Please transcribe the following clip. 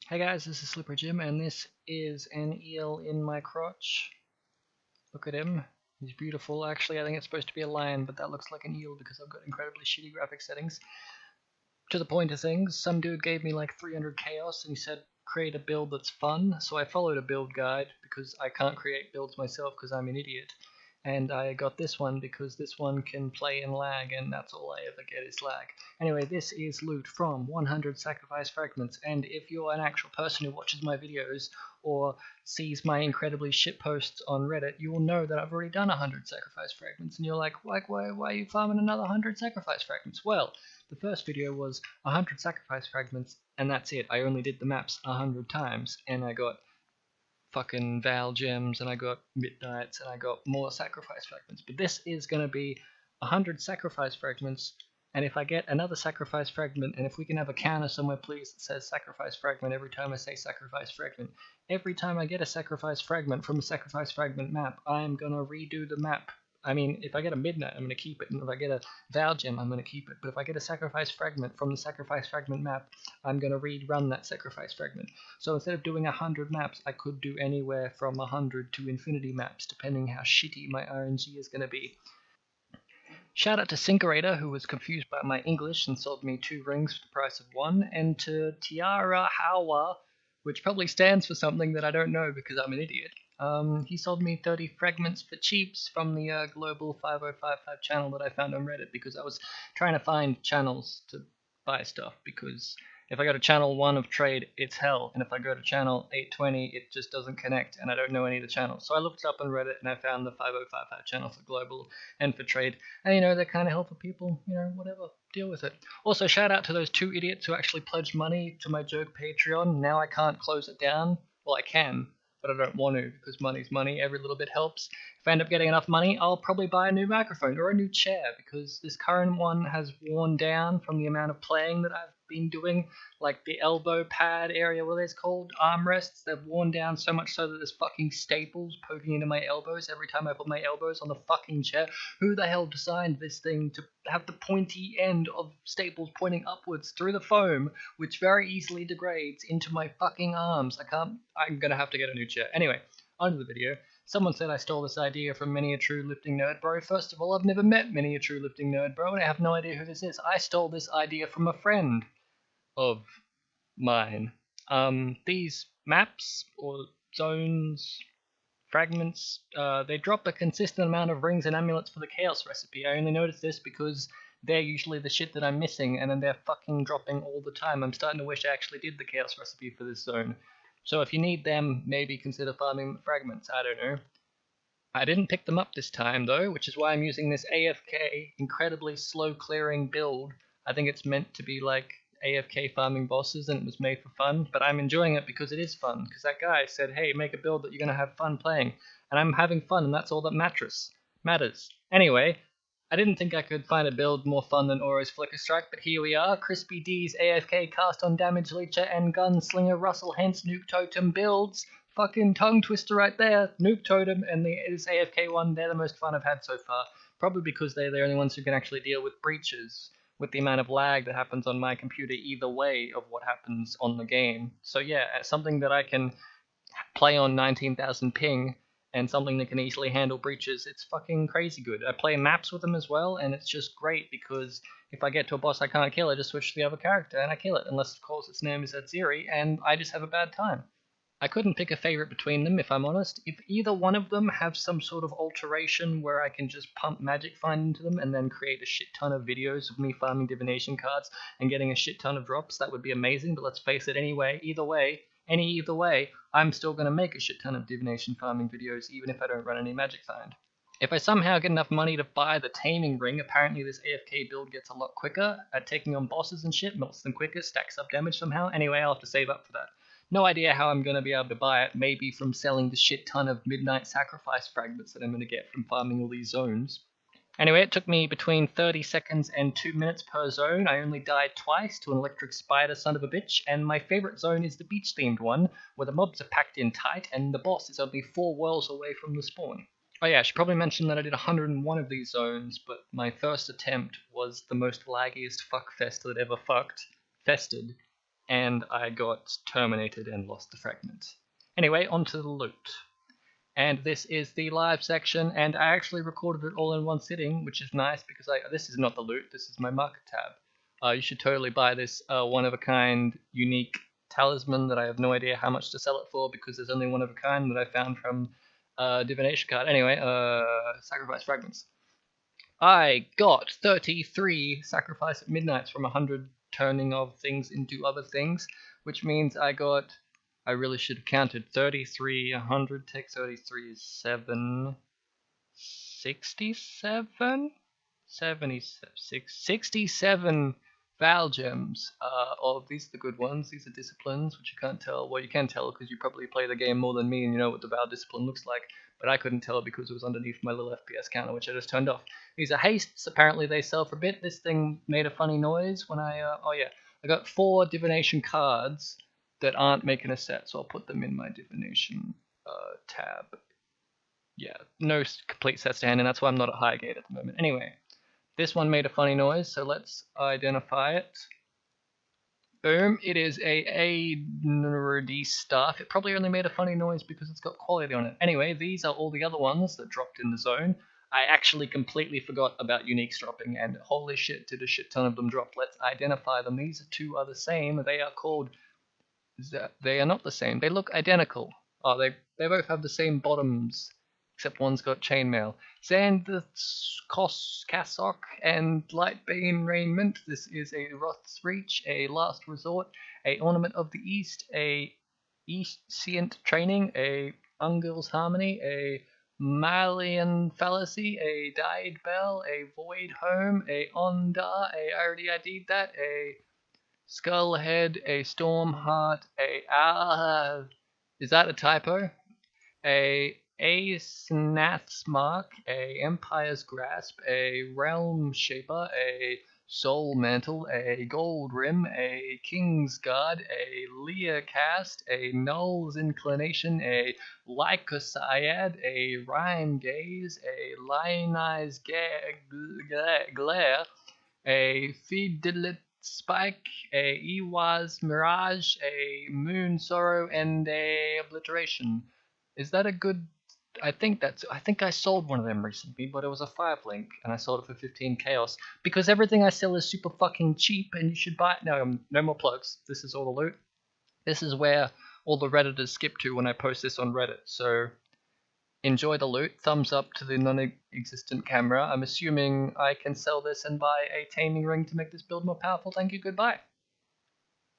Hey guys, this is Slippery Jim, and this is an eel in my crotch. Look at him. He's beautiful. Actually, I think it's supposed to be a lion, but that looks like an eel because I've got incredibly shitty graphic settings. To the point of things, some dude gave me like 300 chaos and he said create a build that's fun, so I followed a build guide because I can't create builds myself because I'm an idiot. And I got this one because this one can play in lag, and that's all I ever get is lag. Anyway, this is loot from 100 sacrifice fragments, and if you're an actual person who watches my videos or sees my incredibly shit posts on Reddit, you will know that I've already done 100 sacrifice fragments, and you're like, why are you farming another 100 sacrifice fragments? Well, the first video was 100 sacrifice fragments, and that's it. I only did the maps 100 times, and I got fucking Val gems, and I got midnights, and I got more sacrifice fragments. But this is going to be 100 sacrifice fragments, and if I get another sacrifice fragment, and if we can have a counter somewhere please that says sacrifice fragment every time I say sacrifice fragment, every time I get a sacrifice fragment from a sacrifice fragment map, I'm going to redo the map. I mean, if I get a midnight, I'm going to keep it, and if I get a Val gem, I'm going to keep it. But if I get a sacrifice fragment from the sacrifice fragment map, I'm going to rerun that sacrifice fragment. So instead of doing 100 maps, I could do anywhere from 100 to infinity maps, depending how shitty my RNG is going to be. Shout out to Syncerator, who was confused by my English and sold me 2 rings for the price of 1, and to Tiara Hawa, which probably stands for something that I don't know because I'm an idiot. He sold me 30 fragments for cheaps from the global 5055 channel that I found on Reddit because I was trying to find channels to buy stuff, because if I go to channel 1 of trade, it's hell, and if I go to channel 820, it just doesn't connect, and I don't know any of the channels. So I looked up on Reddit, and I found the 5055 channel for global and for trade, and they're kind of helpful people, whatever, deal with it. Also, shout out to those 2 idiots who actually pledged money to my joke Patreon. Now I can't close it down. Well, I can, but I don't want to because money's money. Every little bit helps. If I end up getting enough money, I'll probably buy a new microphone or a new chair because this current one has worn down from the amount of playing that I've been doing. Like the elbow pad area, what it's called, armrests, they've worn down so much so that there's fucking staples poking into my elbows every time I put my elbows on the fucking chair. Who the hell designed this thing to have the pointy end of staples pointing upwards through the foam, which very easily degrades into my fucking arms? I'm gonna have to get a new chair. Anyway, onto the video. Someone said I stole this idea from Many a True Lifting Nerd Bro. First of all, I've never met Many a True Lifting Nerd Bro, and I have no idea who this is. I stole this idea from a friend of mine. These maps, or zones, fragments, they drop a consistent amount of rings and amulets for the chaos recipe. I only noticed this because they're usually the shit that I'm missing, and then they're fucking dropping all the time. I'm starting to wish I actually did the chaos recipe for this zone. So if you need them, maybe consider farming the fragments. I don't know. I didn't pick them up this time though, which is why I'm using this AFK incredibly slow clearing build. I think it's meant to be like AFK farming bosses, and it was made for fun, but I'm enjoying it because it is fun, because that guy said, hey, make a build that you're going to have fun playing, and I'm having fun, and that's all that matters. Anyway, I didn't think I could find a build more fun than Auro's Flicker Strike, but here we are. Crispy D's AFK Cast on Damage Leecher and Gunslinger Russell Hence Nuke Totem builds. Fucking tongue twister right there. Nuke Totem and this AFK one, they're the most fun I've had so far. Probably because they're the only ones who can actually deal with breaches, with the amount of lag that happens on my computer either way of what happens on the game. So yeah, something that I can play on 19,000 ping, and something that can easily handle breaches, it's fucking crazy good. I play maps with them as well, and it's just great because if I get to a boss I can't kill, I just switch to the other character and I kill it, unless of course its name is Atziri, and I just have a bad time. I couldn't pick a favorite between them, if I'm honest. If either one of them have some sort of alteration where I can just pump magic find into them and then create a shit ton of videos of me farming divination cards and getting a shit ton of drops, that would be amazing. But let's face it, either way, I'm still going to make a shit ton of divination farming videos even if I don't run any magic find. If I somehow get enough money to buy the taming ring, apparently this AFK build gets a lot quicker at taking on bosses and shit, melts them quicker, stacks up damage somehow. Anyway, I'll have to save up for that. No idea how I'm going to be able to buy it, maybe from selling the shit ton of midnight sacrifice fragments that I'm going to get from farming all these zones. Anyway, it took me between 30 seconds and 2 minutes per zone. I only died twice to an electric spider son of a bitch, and my favourite zone is the beach-themed one, where the mobs are packed in tight and the boss is only 4 worlds away from the spawn. Oh yeah, I should probably mention that I did 101 of these zones, but my first attempt was the most laggiest fuckfest that ever festered. and I got terminated and lost the fragment. Anyway, onto the loot. And this is the live section, and I actually recorded it all in one sitting, which is nice because this is not the loot, this is my market tab. You should totally buy this one-of-a-kind, unique talisman that I have no idea how much to sell it for because there's only one of a kind that I found from divination card. Anyway, sacrifice fragments. I got 33 sacrifice at midnights from 100 turning of things into other things, which means I really should have counted 33, 100 take 33 is 7, 67? 67 Val Gems. These are the good ones. These are disciplines, which you can't tell. Well, you can tell because you probably play the game more than me and you know what the Val discipline looks like. But I couldn't tell because it was underneath my little FPS counter, which I just turned off. These are hastes. Apparently they sell for a bit. This thing made a funny noise when I got 4 divination cards that aren't making a set, so I'll put them in my divination tab. Yeah, no complete sets to hand, and that's why I'm not at Highgate at the moment. Anyway, this one made a funny noise, so let's identify it. Boom, it is a nerdy stuff. It probably only made a funny noise because it's got quality on it. Anyway, these are all the other ones that dropped in the zone. I actually completely forgot about uniques dropping, and holy shit, did a shit ton of them drop. Let's identify them. These two are the same. They are called... They are not the same. They look identical. Oh, they both have the same bottoms, except one's got chainmail. Xanthos Cassock and Lightbane Raiment. This is a Wrath's Reach, a Last Resort, a Ornament of the East, a Escient Training, a Ungil's Harmony, a Malian Fallacy, a Dyed Bell, a Void Home, a Ondar, I already ID'd that, a Skullhead, a Stormheart, is that a typo? A Snath's Mark, a Empire's Grasp, a Realm Shaper, a Soul Mantle, a Gold Rim, a King's Guard, a Lear Cast, a Null's Inclination, a Lycosyad, a Rhyme Gaze, a Lionized Glare, a Fidelit Spike, a Iwa's Mirage, a Moon Sorrow, and a Obliteration. Is that a good... I think I sold one of them recently, but it was a 5 link, and I sold it for 15 chaos, because everything I sell is super fucking cheap, and you should buy it. No more plugs. This is all the loot. This is where all the Redditors skip to when I post this on Reddit, so enjoy the loot. Thumbs up to the non-existent camera. I'm assuming I can sell this and buy a taming ring to make this build more powerful. Thank you, goodbye.